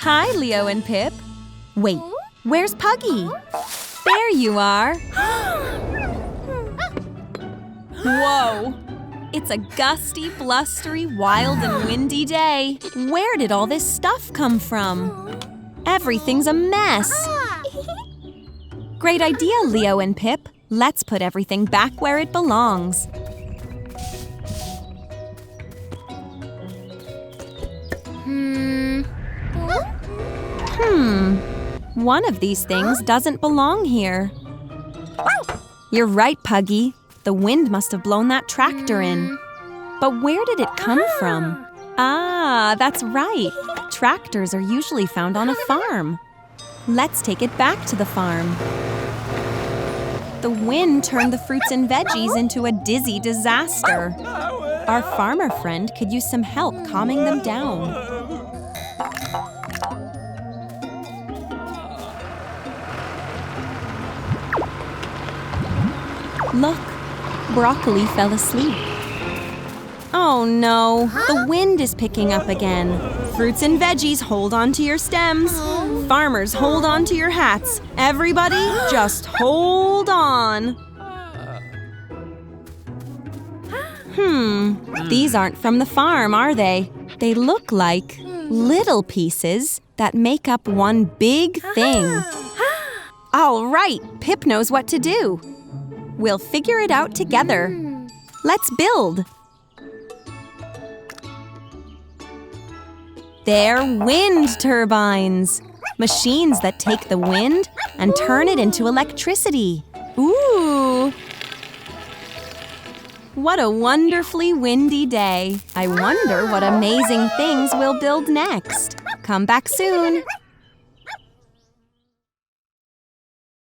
Hi, Leo and Pip. Wait, where's Puggy? There you are. Whoa! It's a gusty, blustery, wild and windy day. Where did all this stuff come from? Everything's a mess. Great idea, Leo and Pip. Let's put everything back where it belongs. One of these things doesn't belong here. You're right, Puggy. The wind must have blown that tractor in. But where did it come from? Ah, that's right. Tractors are usually found on a farm. Let's take it back to the farm. The wind turned the fruits and veggies into a dizzy disaster. Our farmer friend could use some help calming them down. Look, broccoli fell asleep. Oh no, the wind is picking up again. Fruits and veggies, hold on to your stems. Farmers, hold on to your hats. Everybody, just hold on. These aren't from the farm, are they? They look like little pieces that make up one big thing. All right, Pip knows what to do. We'll figure it out together. Let's build. They're wind turbines. Machines that take the wind and turn it into electricity. Ooh! What a wonderfully windy day. I wonder what amazing things we'll build next. Come back soon.